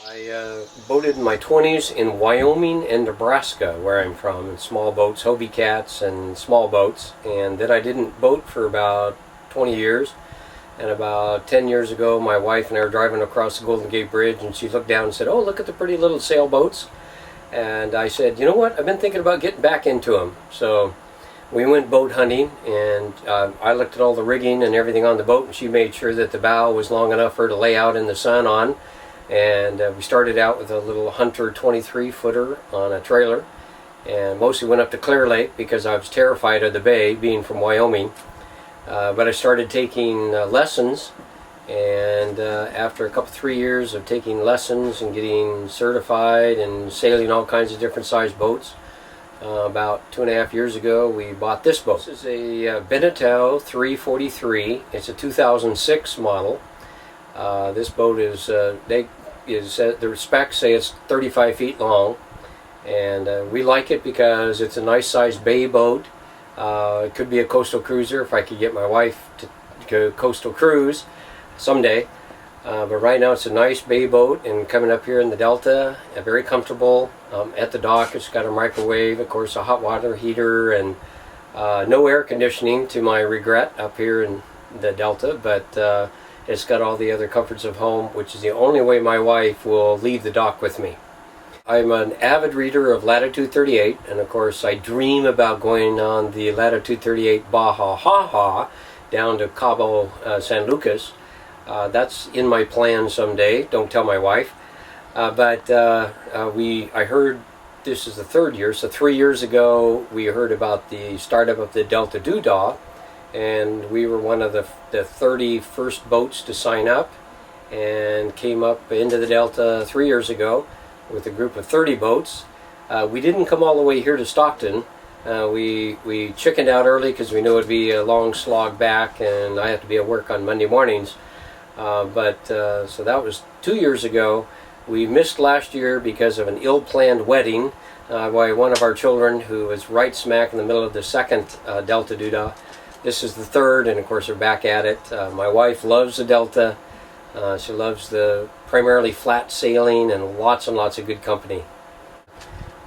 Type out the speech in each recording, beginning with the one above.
I boated in my 20s in Wyoming and Nebraska, where I'm from, in small boats, Hobie Cats and small boats. And then I didn't boat for about 20 years. And about 10 years ago, my wife and I were driving across the Golden Gate Bridge, and she looked down and said, "Oh, look at the pretty little sailboats." And I said, "You know what? I've been thinking about getting back into them." So we went boat hunting, and I looked at all the rigging and everything on the boat, and she made sure that the bow was long enough for her to lay out in the sun on. And we started out with a little Hunter 23-footer on a trailer, and mostly went up to Clear Lake because I was terrified of the bay, being from Wyoming. But I started taking lessons, and after a couple 3 years of taking lessons and getting certified and sailing all kinds of different size boats, about 2.5 years ago we bought this boat. This is a Beneteau 343. It's a 2006 model. This boat is, the specs say it's 35 feet long, and we like it because it's a nice sized bay boat. It could be a coastal cruiser if I could get my wife to go coastal cruise someday. But right now it's a nice bay boat, and coming up here in the Delta, very comfortable. At the dock it's got a microwave, of course a hot water heater, and no air conditioning to my regret up here in the Delta, but it's got all the other comforts of home, which is the only way my wife will leave the dock with me. I'm an avid reader of Latitude 38, and of course I dream about going on the Latitude 38 Baja Ha down to Cabo San Lucas. That's in my plan someday. Don't tell my wife. I heard this is the third year, so 3 years ago we heard about the startup of the Delta Doodah, and we were one of the 30 first boats to sign up, and came up into the Delta 3 years ago with a group of 30 boats. We didn't come all the way here to Stockton. We chickened out early because we knew it would be a long slog back, and I have to be at work on Monday mornings. So that was 2 years ago. We missed last year because of an ill-planned wedding by one of our children, who was right smack in the middle of the second Delta Doodah. This is the third, and of course we're back at it. My wife loves the Delta. She loves the primarily flat sailing and lots of good company.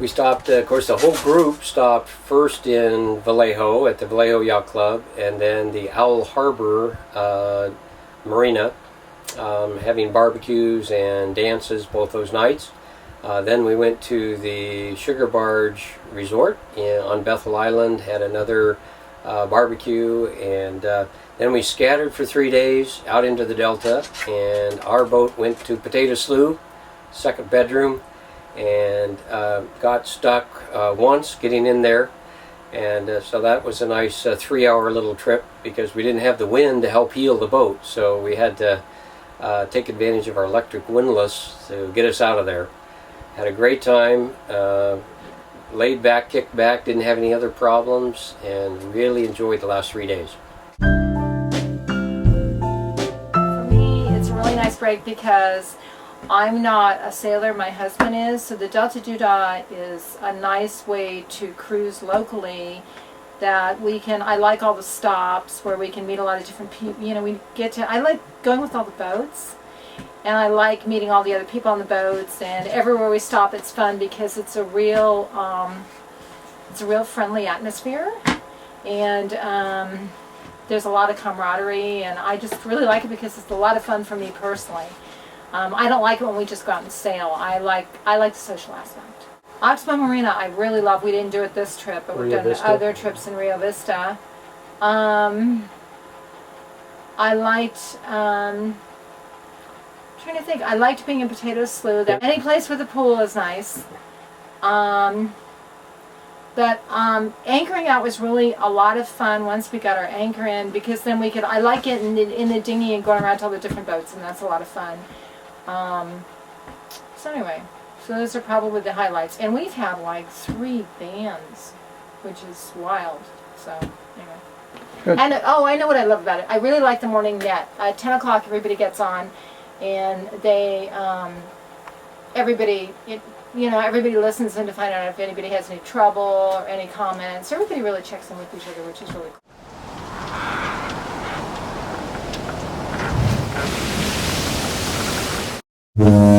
We stopped, of course the whole group stopped first in Vallejo at the Vallejo Yacht Club, and then the Owl Harbor Marina, having barbecues and dances both those nights. Then we went to the Sugar Barge Resort on Bethel Island, had another barbecue, and then we scattered for 3 days out into the Delta, and our boat went to Potato Slough, second bedroom, and got stuck once getting in there, and so that was a nice 3-hour little trip because we didn't have the wind to help heal the boat, so we had to take advantage of our electric windlass to get us out of there. Had a great time. Laid back, kicked back, didn't have any other problems, and really enjoyed the last 3 days. For me, it's a really nice break because I'm not a sailor, my husband is, so the Delta Doodah is a nice way to cruise locally that we can, I like all the stops where we can meet a lot of different people, I like going with all the boats. And I like meeting all the other people on the boats, and everywhere we stop it's fun because it's a real friendly atmosphere, and there's a lot of camaraderie, and I just really like it because it's a lot of fun for me personally. I don't like it when we just go out and sail. I like the social aspect. Oxbow Marina I really love. We didn't do it this trip, but we've done other trips in Rio Vista. I liked trying to think. I liked being in Potato Slough. Any place with a pool is nice. But anchoring out was really a lot of fun once we got our anchor in, because then we could, I like getting in the dinghy and going around to all the different boats, and that's a lot of fun. So anyway, so those are probably the highlights. And we've had like 3 bands, which is wild. So anyway. Good. And I know what I love about it. I really like the morning net. At 10 o'clock everybody gets on, and they, everybody listens in to find out if anybody has any trouble or any comments. Everybody really checks in with each other, which is really cool.